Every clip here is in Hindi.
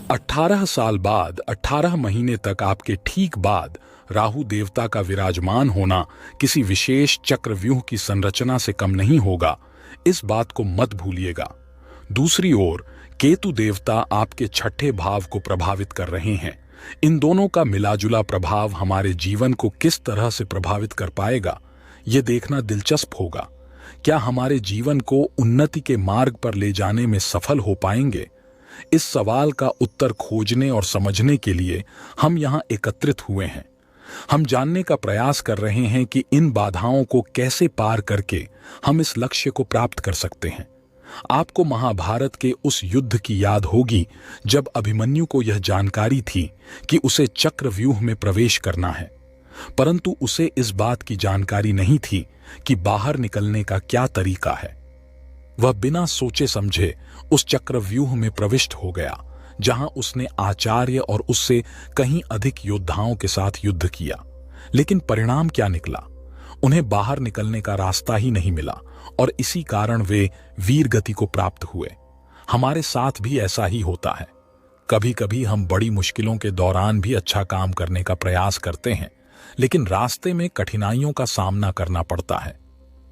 18 साल बाद 18 महीने तक आपके ठीक बाद राहु देवता का विराजमान होना किसी विशेष चक्रव्यूह की संरचना से कम नहीं होगा, इस बात को मत भूलिएगा। दूसरी ओर केतु देवता आपके छठे भाव को प्रभावित कर रहे हैं। इन दोनों का मिलाजुला प्रभाव हमारे जीवन को किस तरह से प्रभावित कर पाएगा, ये देखना दिलचस्प होगा। क्या हमारे जीवन को उन्नति के मार्ग पर ले जाने में सफल हो पाएंगे? इस सवाल का उत्तर खोजने और समझने के लिए हम यहाँ एकत्रित हुए हैं। हम जानने का प्रयास कर रहे हैं कि इन बाधाओं को कैसे पार करके हम इस लक्ष्य को प्राप्त कर सकते हैं। आपको महाभारत के उस युद्ध की याद होगी जब अभिमन्यु को यह जानकारी थी कि उसे चक्रव्यूह में प्रवेश करना है, परंतु उसे इस बात की जानकारी नहीं थी कि बाहर निकलने का क्या तरीका है। वह बिना सोचे समझे उस चक्रव्यूह में प्रविष्ट हो गया, जहां उसने आचार्य और उससे कहीं अधिक योद्धाओं के साथ युद्ध किया। लेकिन परिणाम क्या निकला? उन्हें बाहर निकलने का रास्ता ही नहीं मिला और इसी कारण वे वीर गति को प्राप्त हुए। हमारे साथ भी ऐसा ही होता है। कभी कभी हम बड़ी मुश्किलों के दौरान भी अच्छा काम करने का प्रयास करते हैं, लेकिन रास्ते में कठिनाइयों का सामना करना पड़ता है।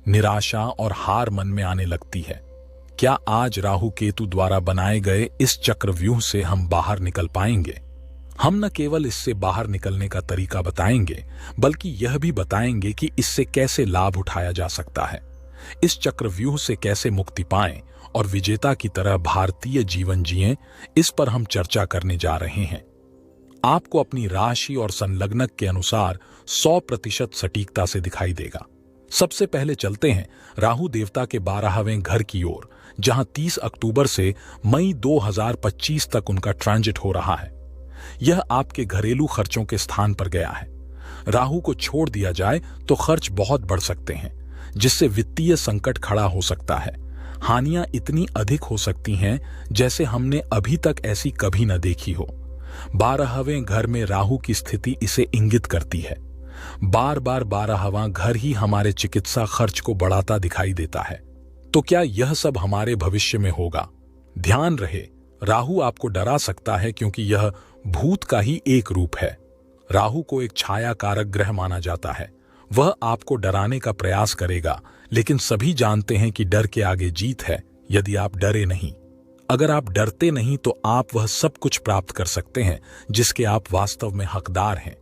निराशा और हार मन में आने लगती है। क्या आज राहु केतु द्वारा बनाए गए इस चक्रव्यूह से हम बाहर निकल पाएंगे? हम न केवल इससे बाहर निकलने का तरीका बताएंगे, बल्कि यह भी बताएंगे कि इससे कैसे लाभ उठाया जा सकता है। इस चक्रव्यूह से कैसे मुक्ति पाएं और विजेता की तरह भारतीय जीवन जिएं, इस पर हम चर्चा करने जा रहे हैं। आपको अपनी राशि और संलग्नक के अनुसार 100% सटीकता से दिखाई देगा। सबसे पहले चलते हैं राहु देवता के 12वें घर की ओर, जहां 30 अक्टूबर से मई 2025 तक उनका ट्रांजिट हो रहा है। यह आपके घरेलू खर्चों के स्थान पर गया है। राहु को छोड़ दिया जाए तो खर्च बहुत बढ़ सकते हैं, जिससे वित्तीय संकट खड़ा हो सकता है। हानियां इतनी अधिक हो सकती हैं जैसे हमने अभी तक ऐसी कभी न देखी हो। 12वें घर में राहु की स्थिति इसे इंगित करती है। बार बार 12वां घर ही हमारे चिकित्सा खर्च को बढ़ाता दिखाई देता है। तो क्या यह सब हमारे भविष्य में होगा? ध्यान रहे, राहु आपको डरा सकता है क्योंकि यह भूत का ही एक रूप है। राहु को एक छाया कारक ग्रह माना जाता है। वह आपको डराने का प्रयास करेगा, लेकिन सभी जानते हैं कि डर के आगे जीत है यदि आप डरे नहीं। अगर आप डरते नहीं तो आप वह सब कुछ प्राप्त कर सकते हैं जिसके आप वास्तव में हकदार हैं।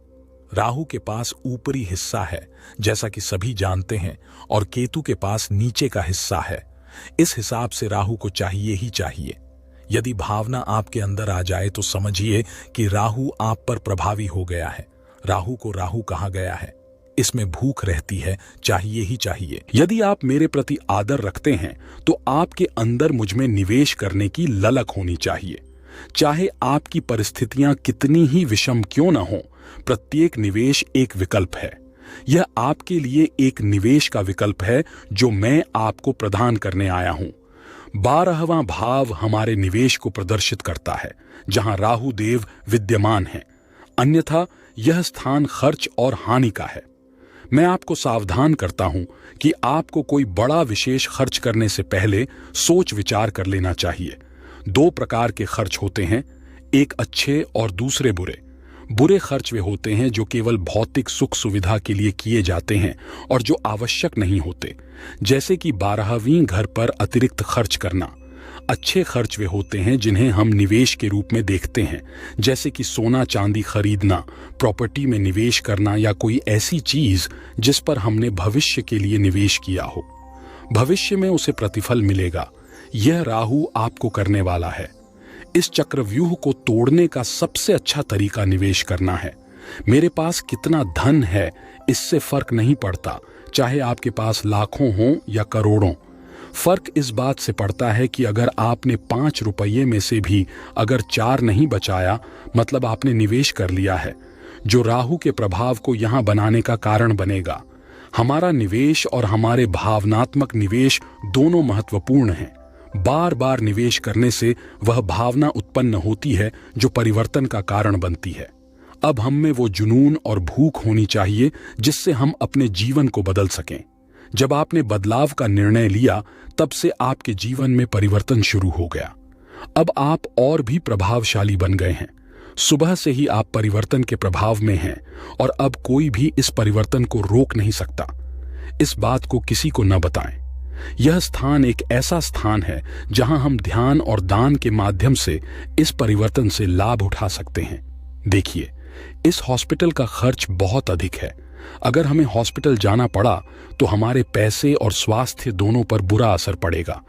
राहु के पास ऊपरी हिस्सा है, जैसा कि सभी जानते हैं, और केतु के पास नीचे का हिस्सा है। इस हिसाब से राहु को चाहिए ही चाहिए। यदि भावना आपके अंदर आ जाए तो समझिए कि राहु आप पर प्रभावी हो गया है। राहु को राहु कहा गया है। इसमें भूख रहती है, चाहिए ही चाहिए। यदि आप मेरे प्रति आदर रखते हैं तो आपके अंदर मुझ में निवेश करने की ललक होनी चाहिए। चाहे आपकी परिस्थितियां कितनी ही विषम क्यों न हो, प्रत्येक निवेश एक विकल्प है। यह आपके लिए एक निवेश का विकल्प है जो मैं आपको प्रदान करने आया हूं। 12वां भाव हमारे निवेश को प्रदर्शित करता है, जहां राहु देव विद्यमान है। अन्यथा यह स्थान खर्च और हानि का है। मैं आपको सावधान करता हूं कि आपको कोई बड़ा विशेष खर्च करने से पहले सोच विचार कर लेना चाहिए। 2 प्रकार के खर्च होते हैं, एक अच्छे और दूसरे बुरे। बुरे खर्च वे होते हैं जो केवल भौतिक सुख सुविधा के लिए किए जाते हैं और जो आवश्यक नहीं होते, जैसे कि 12वीं घर पर अतिरिक्त खर्च करना। अच्छे खर्च वे होते हैं जिन्हें हम निवेश के रूप में देखते हैं, जैसे कि सोना चांदी खरीदना, प्रॉपर्टी में निवेश करना या कोई ऐसी चीज जिस पर हमने भविष्य के लिए निवेश किया हो। भविष्य में उसे प्रतिफल मिलेगा। यह राहु आपको करने वाला है। इस चक्रव्यूह को तोड़ने का सबसे अच्छा तरीका निवेश करना है। मेरे पास कितना धन है इससे फर्क नहीं पड़ता, चाहे आपके पास लाखों हों या करोड़ों। फर्क इस बात से पड़ता है कि अगर आपने 5 रुपये में से भी अगर 4 नहीं बचाया, मतलब आपने निवेश कर लिया है, जो राहु के प्रभाव को यहां बनाने का कारण बनेगा। हमारा निवेश और हमारे भावनात्मक निवेश दोनों महत्वपूर्ण हैं। बार बार निवेश करने से वह भावना उत्पन्न होती है जो परिवर्तन का कारण बनती है। अब हम में वो जुनून और भूख होनी चाहिए जिससे हम अपने जीवन को बदल सकें। जब आपने बदलाव का निर्णय लिया, तब से आपके जीवन में परिवर्तन शुरू हो गया। अब आप और भी प्रभावशाली बन गए हैं। सुबह से ही आप परिवर्तन के प्रभाव में हैं और अब कोई भी इस परिवर्तन को रोक नहीं सकता। इस बात को किसी को न बताएं। यह स्थान एक ऐसा स्थान है जहां हम ध्यान और दान के माध्यम से इस परिवर्तन से लाभ उठा सकते हैं। देखिए, इस हॉस्पिटल का खर्च बहुत अधिक है। अगर हमें हॉस्पिटल जाना पड़ा तो हमारे पैसे और स्वास्थ्य दोनों पर बुरा असर पड़ेगा।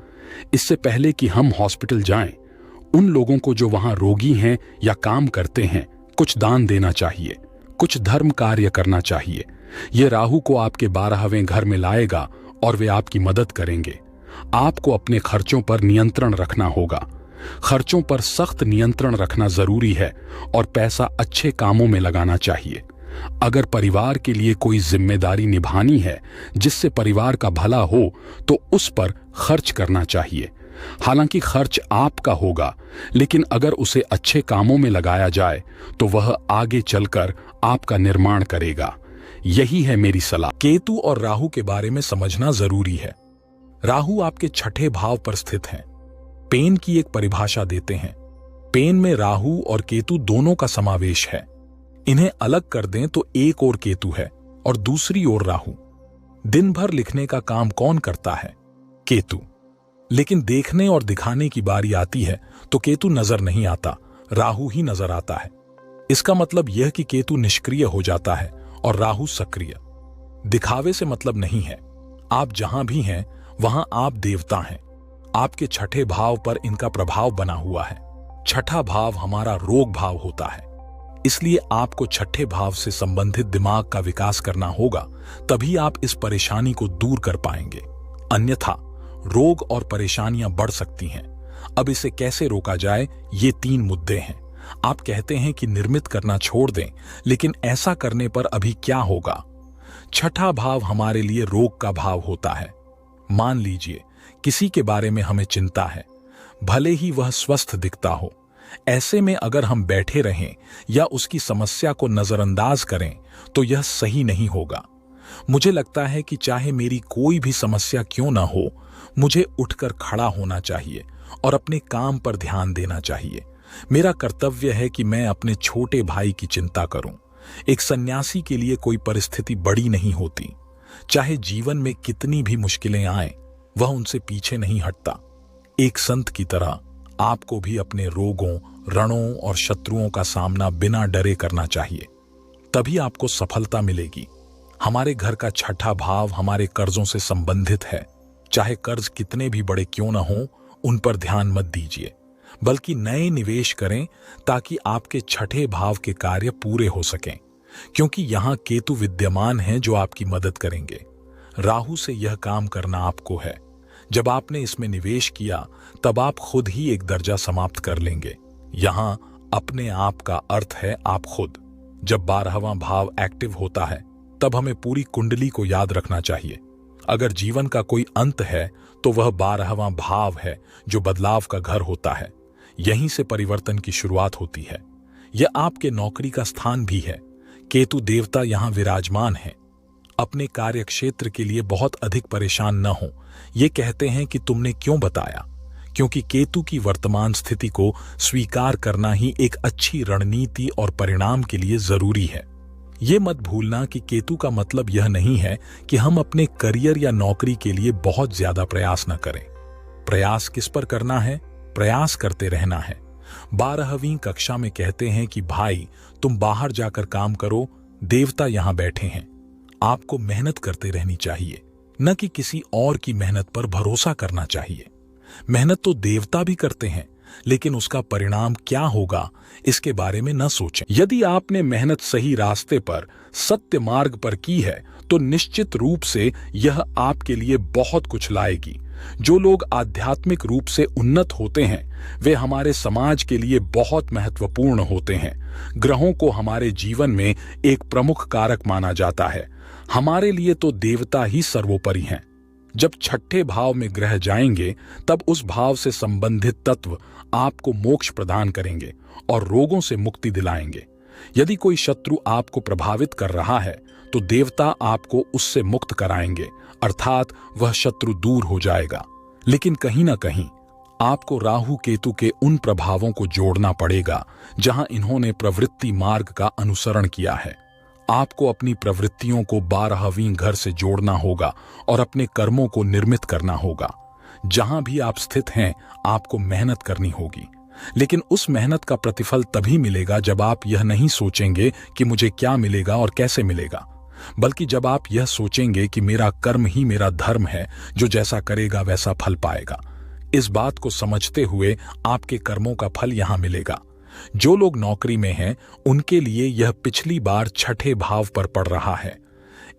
इससे पहले कि हम हॉस्पिटल जाएं, उन लोगों को जो वहां रोगी हैं या काम करते हैं कुछ दान देना चाहिए, कुछ धर्म कार्य करना चाहिए। यह राहु को आपके 12वें घर में लाएगा और वे आपकी मदद करेंगे। आपको अपने खर्चों पर नियंत्रण रखना होगा। खर्चों पर सख्त नियंत्रण रखना जरूरी है और पैसा अच्छे कामों में लगाना चाहिए। अगर परिवार के लिए कोई जिम्मेदारी निभानी है जिससे परिवार का भला हो तो उस पर खर्च करना चाहिए। हालांकि खर्च आपका होगा, लेकिन अगर उसे अच्छे कामों में लगाया जाए तो वह आगे चलकर आपका निर्माण करेगा। यही है मेरी सलाह। केतु और राहु के बारे में समझना जरूरी है। राहु आपके 6ठे भाव पर स्थित हैं। पेन की एक परिभाषा देते हैं। पेन में राहु और केतु दोनों का समावेश है। इन्हें अलग कर दें तो एक ओर केतु है और दूसरी ओर राहु। दिन भर लिखने का काम कौन करता है? केतु। लेकिन देखने और दिखाने की बारी आती है तो केतु नजर नहीं आता, राहु ही नजर आता है। इसका मतलब यह कि केतु निष्क्रिय हो जाता है और राहु सक्रिय। दिखावे से मतलब नहीं है। आप जहां भी हैं वहां आप देवता हैं। आपके 6ठे भाव पर इनका प्रभाव बना हुआ है। 6ठा भाव हमारा रोग भाव होता है, इसलिए आपको 6ठे भाव से संबंधित दिमाग का विकास करना होगा, तभी आप इस परेशानी को दूर कर पाएंगे। अन्यथा रोग और परेशानियां बढ़ सकती हैं। अब इसे कैसे रोका जाए, ये 3 मुद्दे हैं। आप कहते हैं कि निर्मित करना छोड़ दें, लेकिन ऐसा करने पर अभी क्या होगा? 6ठा भाव हमारे लिए रोग का भाव होता है। मान लीजिए किसी के बारे में हमें चिंता है, भले ही वह स्वस्थ दिखता हो। ऐसे में अगर हम बैठे रहें या उसकी समस्या को नजरअंदाज करें तो यह सही नहीं होगा। मुझे लगता है कि चाहे मेरी कोई भी समस्या क्यों ना हो, मुझे उठकर खड़ा होना चाहिए और अपने काम पर ध्यान देना चाहिए। मेरा कर्तव्य है कि मैं अपने छोटे भाई की चिंता करूं। एक सन्यासी के लिए कोई परिस्थिति बड़ी नहीं होती। चाहे जीवन में कितनी भी मुश्किलें आएं, वह उनसे पीछे नहीं हटता। एक संत की तरह आपको भी अपने रोगों, रणों और शत्रुओं का सामना बिना डरे करना चाहिए, तभी आपको सफलता मिलेगी। हमारे घर का 6ठा भाव हमारे कर्जों से संबंधित है। चाहे कर्ज कितने भी बड़े क्यों ना हो, उन पर ध्यान मत दीजिए, बल्कि नए निवेश करें ताकि आपके 6ठे भाव के कार्य पूरे हो सकें, क्योंकि यहां केतु विद्यमान हैं जो आपकी मदद करेंगे। राहु से यह काम करना आपको है। जब आपने इसमें निवेश किया तब आप खुद ही एक दर्जा समाप्त कर लेंगे। यहां अपने आप का अर्थ है आप खुद। जब 12वां भाव एक्टिव होता है तब हमें पूरी कुंडली को याद रखना चाहिए। अगर जीवन का कोई अंत है तो वह 12वां भाव है जो बदलाव का घर होता है। यहीं से परिवर्तन की शुरुआत होती है। यह आपके नौकरी का स्थान भी है। केतु देवता यहां विराजमान है। अपने कार्य क्षेत्र के लिए बहुत अधिक परेशान न हो। ये कहते हैं कि तुमने क्यों बताया, क्योंकि केतु की वर्तमान स्थिति को स्वीकार करना ही एक अच्छी रणनीति और परिणाम के लिए जरूरी है। ये मत भूलना कि केतु का मतलब यह नहीं है कि हम अपने करियर या नौकरी के लिए बहुत ज्यादा प्रयास न करें। प्रयास किस पर करना है? प्रयास करते रहना है। 12वीं कक्षा में कहते हैं कि भाई तुम बाहर जाकर काम करो, देवता यहां बैठे हैं। आपको मेहनत करते रहनी चाहिए, न कि किसी और की मेहनत पर भरोसा करना चाहिए। मेहनत तो देवता भी करते हैं, लेकिन उसका परिणाम क्या होगा इसके बारे में न सोचें। यदि आपने मेहनत सही रास्ते पर, सत्य मार्ग पर की है तो निश्चित रूप से यह आपके लिए बहुत कुछ लाएगी। जो लोग आध्यात्मिक रूप से उन्नत होते हैं वे हमारे समाज के लिए बहुत महत्वपूर्ण होते हैं। ग्रहों को हमारे जीवन में एक प्रमुख कारक माना जाता है। हमारे लिए तो देवता ही सर्वोपरि हैं। जब 6ठे भाव में ग्रह जाएंगे तब उस भाव से संबंधित तत्व आपको मोक्ष प्रदान करेंगे और रोगों से मुक्ति दिलाएंगे। यदि कोई शत्रु आपको प्रभावित कर रहा है तो देवता आपको उससे मुक्त कराएंगे, अर्थात वह शत्रु दूर हो जाएगा। लेकिन कहीं ना कहीं आपको राहु केतु के उन प्रभावों को जोड़ना पड़ेगा जहां इन्होंने प्रवृत्ति मार्ग का अनुसरण किया है। आपको अपनी प्रवृत्तियों को 12वीं घर से जोड़ना होगा और अपने कर्मों को निर्मित करना होगा। जहां भी आप स्थित हैं, आपको मेहनत करनी होगी, लेकिन उस मेहनत का प्रतिफल तभी मिलेगा जब आप यह नहीं सोचेंगे कि मुझे क्या मिलेगा और कैसे मिलेगा, बल्कि जब आप यह सोचेंगे कि मेरा कर्म ही मेरा धर्म है, जो जैसा करेगा वैसा फल पाएगा। इस बात को समझते हुए आपके कर्मों का फल यहां मिलेगा। जो लोग नौकरी में हैं, उनके लिए यह पिछली बार छठे भाव पर पड़ रहा है।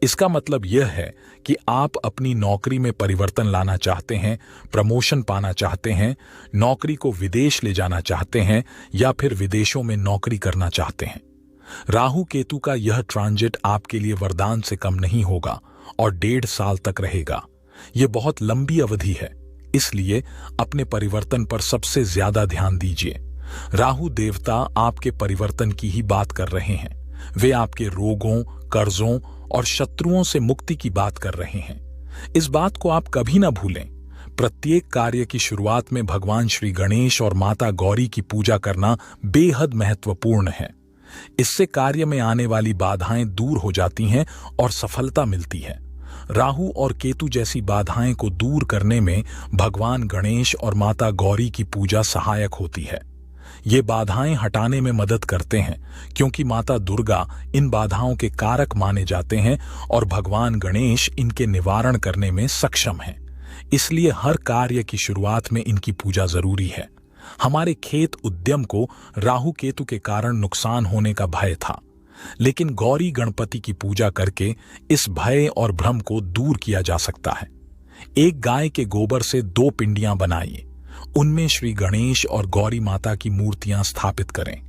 इसका मतलब यह है कि आप अपनी नौकरी में परिवर्तन लाना चाहते हैं, प्रमोशन पाना चाहते हैं, नौकरी को विदेश ले जाना चाहते हैं या फिर विदेशों में नौकरी करना चाहते हैं। राहु केतु का यह ट्रांजिट आपके लिए वरदान से कम नहीं होगा और 1.5 साल तक रहेगा। यह बहुत लंबी अवधि है, इसलिए अपने परिवर्तन पर सबसे ज्यादा ध्यान दीजिए। राहु देवता आपके परिवर्तन की ही बात कर रहे हैं। वे आपके रोगों, कर्जों और शत्रुओं से मुक्ति की बात कर रहे हैं। इस बात को आप कभी ना भूलें। प्रत्येक कार्य की शुरुआत में भगवान श्री गणेश और माता गौरी की पूजा करना बेहद महत्वपूर्ण है। इससे कार्य में आने वाली बाधाएं दूर हो जाती हैं और सफलता मिलती है। राहु और केतु जैसी बाधाएं को दूर करने में भगवान गणेश और माता गौरी की पूजा सहायक होती है। ये बाधाएं हटाने में मदद करते हैं, क्योंकि माता दुर्गा इन बाधाओं के कारक माने जाते हैं और भगवान गणेश इनके निवारण करने में सक्षम हैं। इसलिए हर कार्य की शुरुआत में इनकी पूजा जरूरी है। हमारे खेत उद्यम को राहु केतु के कारण नुकसान होने का भय था, लेकिन गौरी गणपति की पूजा करके इस भय और भ्रम को दूर किया जा सकता है। एक गाय के गोबर से 2 पिंडियां बनाइए, उनमें श्री गणेश और गौरी माता की मूर्तियां स्थापित करें।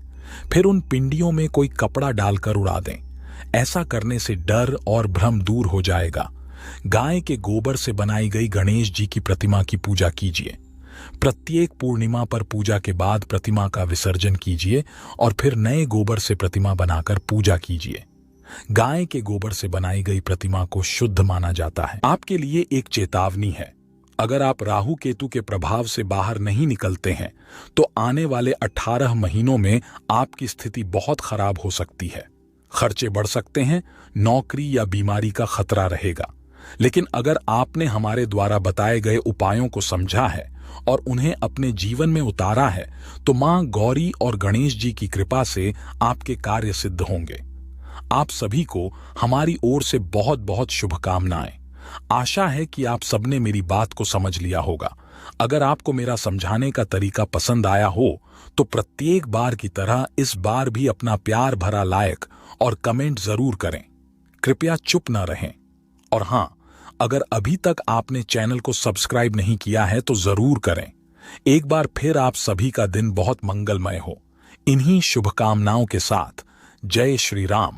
फिर उन पिंडियों में कोई कपड़ा डालकर उड़ा दें। ऐसा करने से डर और भ्रम दूर हो जाएगा। गाय के गोबर से बनाई गई गणेश जी की प्रतिमा की पूजा कीजिए। प्रत्येक पूर्णिमा पर पूजा के बाद प्रतिमा का विसर्जन कीजिए और फिर नए गोबर से प्रतिमा बनाकर पूजा कीजिए। गाय के गोबर से बनाई गई प्रतिमा को शुद्ध माना जाता है। आपके लिए एक चेतावनी है। अगर आप राहु केतु के प्रभाव से बाहर नहीं निकलते हैं, तो आने वाले 18 महीनों में आपकी स्थिति बहुत खराब हो सकती है। खर्चे बढ़ सकते हैं, नौकरी या बीमारी का खतरा रहेगा। लेकिन अगर आपने हमारे द्वारा बताए गए उपायों को समझा है और उन्हें अपने जीवन में उतारा है, तो मां गौरी और गणेश जी की कृपा से आपके कार्य सिद्ध होंगे। आप सभी को हमारी ओर से बहुत बहुत शुभकामनाएं। आशा है कि आप सबने मेरी बात को समझ लिया होगा। अगर आपको मेरा समझाने का तरीका पसंद आया हो, तो प्रत्येक बार की तरह इस बार भी अपना प्यार भरा लाइक और कमेंट जरूर करें। कृपया चुप न रहें। और हां, अगर अभी तक आपने चैनल को सब्सक्राइब नहीं किया है तो जरूर करें। एक बार फिर आप सभी का दिन बहुत मंगलमय हो। इन्हीं शुभकामनाओं के साथ जय श्री राम।